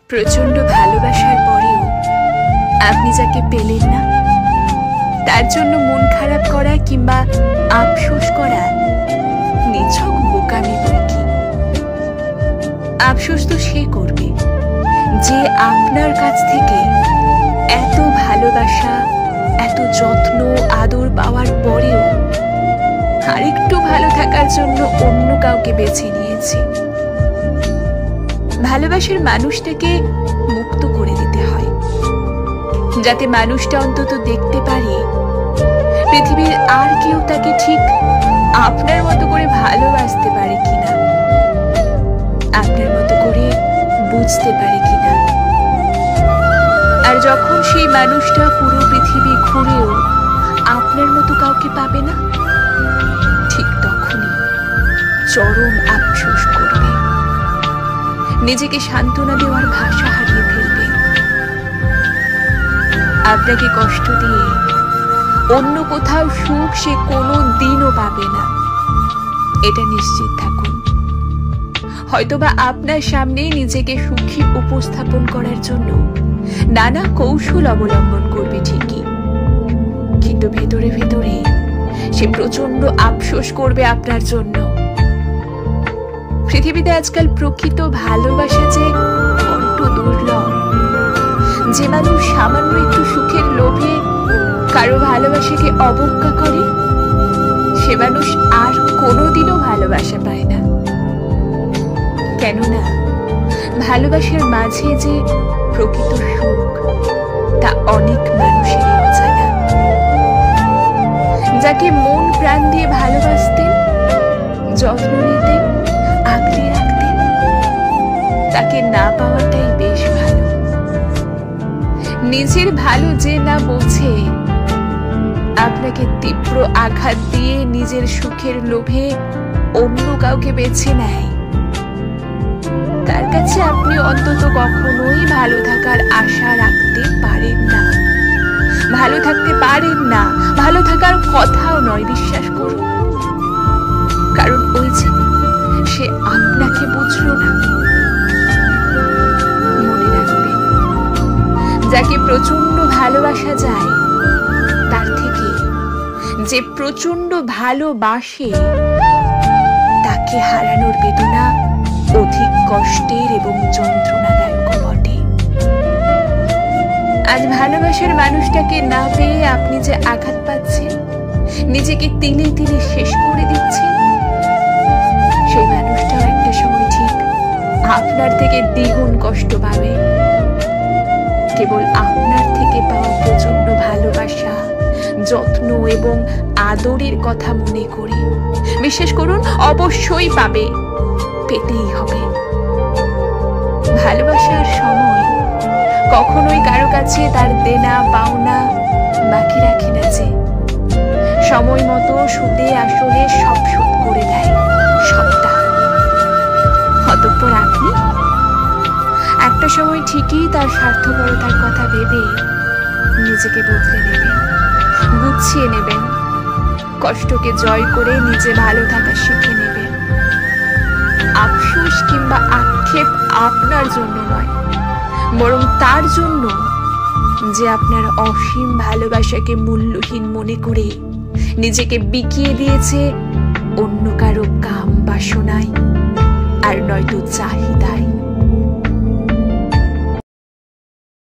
প্রচন্ড ভালোবাসার পরেও আপনি যাকে পেলেন না তার জন্য মন খারাপ করা কিংবা আফসোস করা নিছক বোকামি বৈকি। আফসোস তো সে করবে যে আপনার কাছ থেকে এত ভালোবাসা, এত যত্ন আদর পাওয়ার পরেও আরেকটু ভালো থাকার জন্য অন্য কাউকে বেছে নিয়েছে। ভালোবাসার মানুষটাকে মুক্ত করে দিতে হয়, যাতে মানুষটা অন্তত দেখতে পারে পৃথিবীর আর কেউ তাকে ঠিক আপনার মতো করে ভালোবাসতে পারে কিনা, আপনার মতো করে বুঝতে পারে কিনা। আর যখন সেই মানুষটা পুরো পৃথিবী ঘুরেও আপনার মতো কাউকে পাবে না, ঠিক তখনই চরম আফসোস করবে, নিজেকে সান্ত্বনা দেওয়ার ভাষা হারিয়ে ফেলবে। আপনাকে কষ্ট দিয়ে অন্য কোথাও সুখ সে কোনো দিনও পাবে না, এটা নিশ্চিত থাকুন। হয়তোবা আপনার সামনে নিজেকে সুখী উপস্থাপন করার জন্য নানা কৌশল অবলম্বন করবে ঠিকই, কিন্তু ভেতরে ভেতরে সে প্রচন্ড আফসোস করবে আপনার জন্য। পৃথিবীতে আজকাল প্রকৃত ভালোবাসা যে বড্ড দুর্লভ। যে মানুষ সামান্য একটু সুখের লোভে কারো ভালোবাসাকে অবজ্ঞা করে, সে মানুষ আর কোনোদিনও ভালোবাসা পায় না। কেননা ভালোবাসার মাঝে যে প্রকৃত সুখ তা অনেক মানুষেরই অজানা। যাকে মন প্রাণ দিয়ে ভালোবাসতেন, যত্ন নিতেন, আগলে রাখতেন, তাকে না পাওয়াটাই বেশ ভালো। নিজের ভালো যে না বোঝে, আপনাকে তীব্র আঘাত দিয়ে নিজের সুখের লোভে অন্য কাউকে বেছে নেয়, তার কাছে আপনি অন্তত কখনোই ভালো থাকার আশা রাখতে পারেন না। ভালো থাকতে পারেন না, ভালো থাকার কথাও নয়, বিশ্বাস করুন। কারণ ওই যে সে আপনাকে বুঝলো না। মনে রাখবেন, যাকে প্রচন্ড ভালোবাসা যায় তার থেকে যে প্রচন্ড ভালোবাসে তাকে হারানোর বেদনা অধিক কষ্টের এবং যন্ত্রণাদায়ক বটে। আজ ভালোবাসার মানুষটাকে না পেয়ে আপনি যে আঘাত পাচ্ছেন, নিজেকে তিলে তিলে শেষ করে দিচ্ছেন, সেই মানুষটাও একটা সময় ঠিক আপনার থেকে দ্বিগুণ কষ্ট পাবে। কেবল আপনার থেকে পাওয়া প্রচন্ড ভালোবাসা, যত্ন এবং আদরের কথা মনে করে বিশ্বাস করুন অবশ্যই পাবে, পেতেই হবে। ভালোবাসার সময় কখনোই কারো কাছে তার দেনা পাওনা বাকি রাখে না, যে সময় মতো সুদে আসলে সব শোধ করে দেয়, সবটা। অতঃপর আপনি একটা সময় ঠিকই তার স্বার্থপরতার কথা ভেবে নিজেকে বদলে নেবেন, গুছিয়ে নেবেন, কষ্টকে জয় করে নিজে ভালো থাকা শিখে নেবেন। আফসোস কিংবা আক্ষেপ আপনার জন্য নয়, বরং তার জন্য যে আপনার অসীম ভালোবাসাকে মূল্যহীন মনে করে নিজেকে বিকিয়ে দিয়েছে অন্য কারো কাম বাসনায় আর নয়তো চাহিদায়।